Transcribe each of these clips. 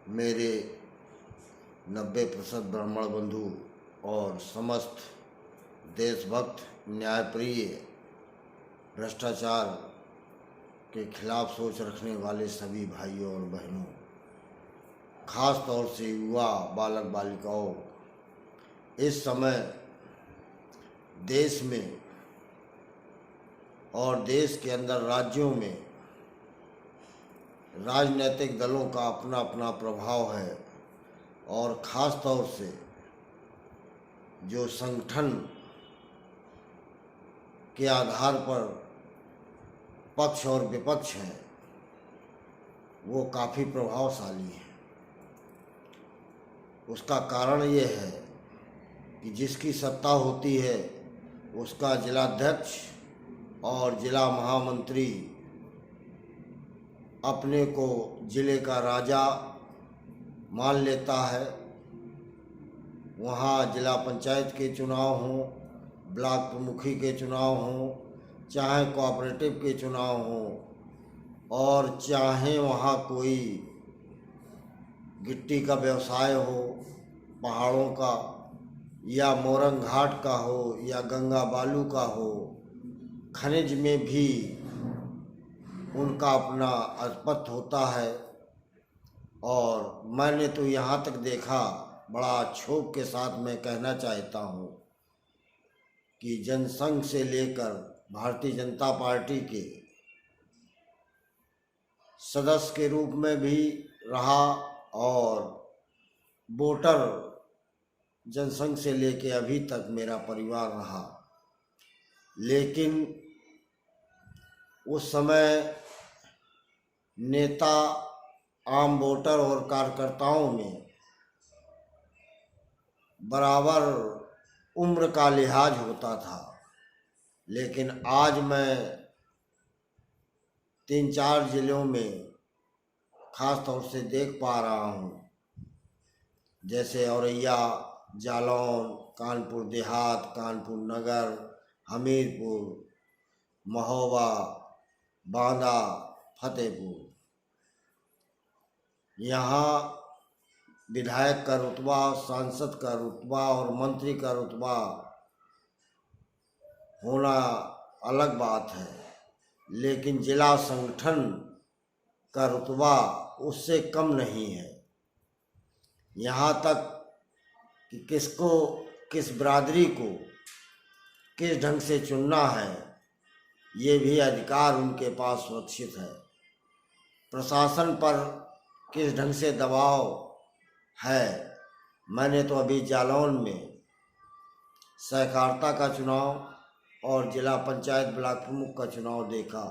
मेरे 90% ब्राह्मण बंधु और समस्त देशभक्त, न्यायप्रिय, भ्रष्टाचार के खिलाफ सोच रखने वाले सभी भाइयों और बहनों, खास तौर से युवा बालक बालिकाओं, इस समय देश में और देश के अंदर राज्यों में राजनीतिक दलों का अपना अपना प्रभाव है और ख़ास तौर से जो संगठन के आधार पर पक्ष और विपक्ष हैं वो काफ़ी प्रभावशाली हैं। उसका कारण ये है कि जिसकी सत्ता होती है उसका जिलाध्यक्ष और जिला महामंत्री अपने को जिले का राजा मान लेता है। वहाँ जिला पंचायत के चुनाव हों, ब्लॉक प्रमुखी के चुनाव हों, चाहे कोऑपरेटिव के चुनाव हों, और चाहे वहाँ कोई गिट्टी का व्यवसाय हो, पहाड़ों का या मोरंग घाट का हो या गंगा बालू का हो, खनिज में भी उनका अपना आधिपत्य होता है। और मैंने तो यहाँ तक देखा, बड़ा क्षोभ के साथ मैं कहना चाहता हूँ कि जनसंघ से लेकर भारतीय जनता पार्टी के सदस्य के रूप में भी रहा और वोटर जनसंघ से लेकर अभी तक मेरा परिवार रहा, लेकिन उस समय नेता, आम वोटर और कार्यकर्ताओं में बराबर उम्र का लिहाज होता था। लेकिन आज मैं 3-4 जिलों में ख़ास तौर से देख पा रहा हूँ, जैसे औरैया, जालौन, कानपुर देहात, कानपुर नगर, हमीरपुर, महोबा, बांदा, फतेहपुर, यहाँ विधायक का रुतबा, सांसद का रुतबा और मंत्री का रुतबा होना अलग बात है, लेकिन जिला संगठन का रुतबा उससे कम नहीं है। यहाँ तक कि किसको, किस बिरादरी को किस ढंग से चुनना है ये भी अधिकार उनके पास सुरक्षित है। प्रशासन पर किस ढंग से दबाव है, मैंने तो अभी जालौन में सहकारिता का चुनाव और जिला पंचायत ब्लॉक प्रमुख का चुनाव देखा।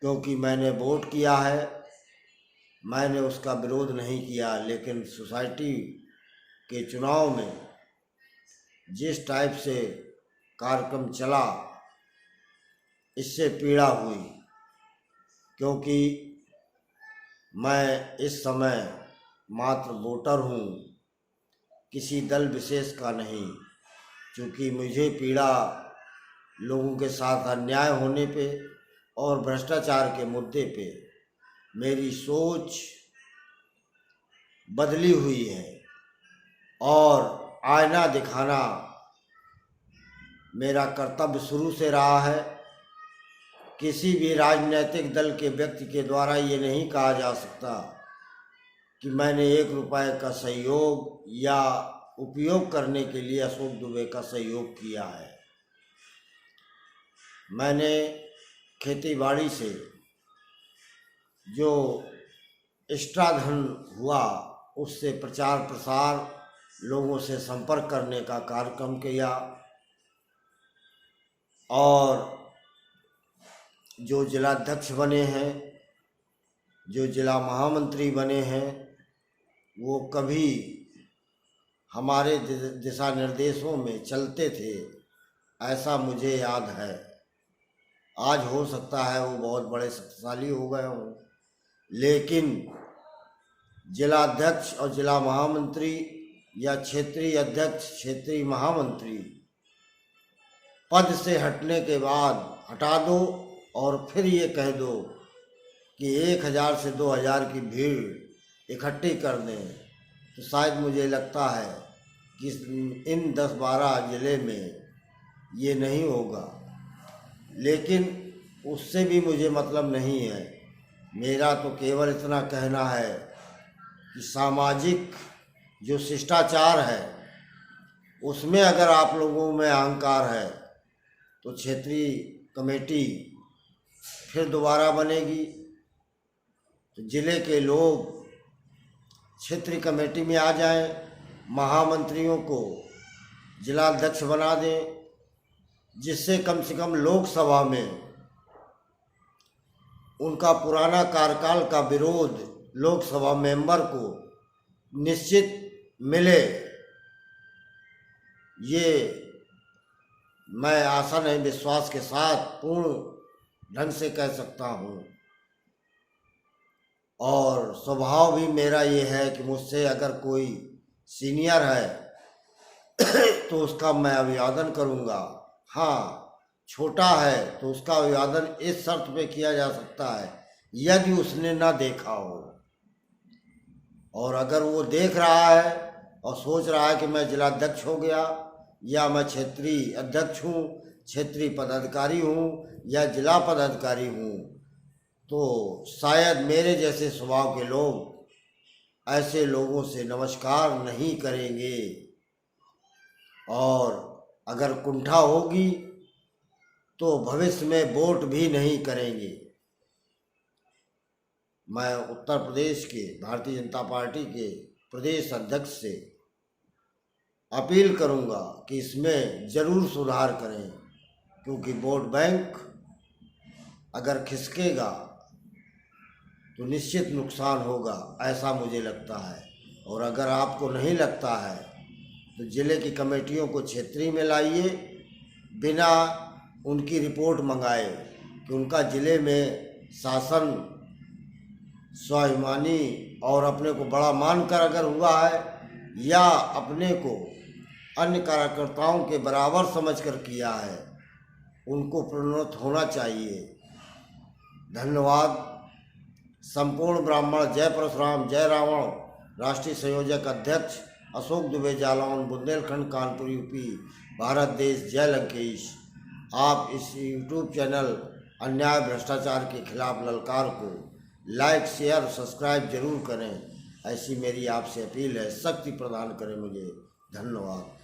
क्योंकि मैंने वोट किया है, मैंने उसका विरोध नहीं किया, लेकिन सोसाइटी के चुनाव में जिस टाइप से कार्यक्रम चला इससे पीड़ा हुई। क्योंकि मैं इस समय मात्र वोटर हूँ, किसी दल विशेष का नहीं। क्योंकि मुझे पीड़ा लोगों के साथ अन्याय होने पे और भ्रष्टाचार के मुद्दे पे मेरी सोच बदली हुई है और आईना दिखाना मेरा कर्तव्य शुरू से रहा है। किसी भी राजनीतिक दल के व्यक्ति के द्वारा ये नहीं कहा जा सकता कि मैंने 1 रुपये का सहयोग या उपयोग करने के लिए अशोक दुबे का सहयोग किया है। मैंने खेती बाड़ी से जो एक्स्ट्रा धन हुआ उससे प्रचार प्रसार, लोगों से संपर्क करने का कार्यक्रम किया और जो जिलाध्यक्ष बने हैं, जो जिला महामंत्री बने हैं, वो कभी हमारे दिशा निर्देशों में चलते थे, ऐसा मुझे याद है। आज हो सकता है वो बहुत बड़े शक्तिशाली हो गए हों, लेकिन जिलाध्यक्ष और जिला महामंत्री या क्षेत्रीय अध्यक्ष, क्षेत्रीय महामंत्री पद से हटने के बाद हटा दो और फिर ये कह दो कि 1000 से 2000 की भीड़ इकट्ठी कर दें, तो शायद मुझे लगता है कि इन 10-12 ज़िले में ये नहीं होगा। लेकिन उससे भी मुझे मतलब नहीं है। मेरा तो केवल इतना कहना है कि सामाजिक जो शिष्टाचार है उसमें अगर आप लोगों में अहंकार है तो क्षेत्रीय कमेटी फिर दोबारा बनेगी, तो ज़िले के लोग क्षेत्रीय कमेटी में आ जाएं, महामंत्रियों को जिलाध्यक्ष बना दें, जिससे कम से कम लोकसभा में उनका पुराना कार्यकाल का विरोध लोकसभा मेंबर को निश्चित मिले। ये मैं आशा नहीं विश्वास के साथ पूर्ण ढंग से कह सकता हूँ। और स्वभाव भी मेरा ये है कि मुझसे अगर कोई सीनियर है तो उसका मैं अभिवादन करूँगा। हाँ, छोटा है तो उसका अभिवादन इस शर्त पे किया जा सकता है यदि उसने ना देखा हो, और अगर वो देख रहा है और सोच रहा है कि मैं जिलाध्यक्ष हो गया या मैं क्षेत्रीय अध्यक्ष हूँ, क्षेत्रीय पदाधिकारी हूँ या जिला पदाधिकारी हूँ, तो शायद मेरे जैसे स्वभाव के लोग ऐसे लोगों से नमस्कार नहीं करेंगे, और अगर कुंठा होगी तो भविष्य में वोट भी नहीं करेंगे। मैं उत्तर प्रदेश के भारतीय जनता पार्टी के प्रदेश अध्यक्ष से अपील करूंगा कि इसमें ज़रूर सुधार करें, क्योंकि वोट बैंक अगर खिसकेगा तो निश्चित नुकसान होगा, ऐसा मुझे लगता है। और अगर आपको नहीं लगता है तो ज़िले की कमेटियों को क्षेत्रीय में लाइए, बिना उनकी रिपोर्ट मंगाए कि उनका ज़िले में शासन स्वाभिमानी और अपने को बड़ा मानकर अगर हुआ है या अपने को अन्य कार्यकर्ताओं के बराबर समझकर किया है, उनको प्रोन्नत होना चाहिए। धन्यवाद। संपूर्ण ब्राह्मण। जय परशुराम, जय रावण। राष्ट्रीय संयोजक अध्यक्ष अशोक दुबे, जालौन, बुंदेलखंड, कानपुर, यूपी, भारत देश। जय लंकेश। आप इस यूट्यूब चैनल अन्याय भ्रष्टाचार के खिलाफ ललकार को लाइक, शेयर, सब्सक्राइब जरूर करें, ऐसी मेरी आपसे अपील है। शक्ति प्रदान करें मुझे। धन्यवाद।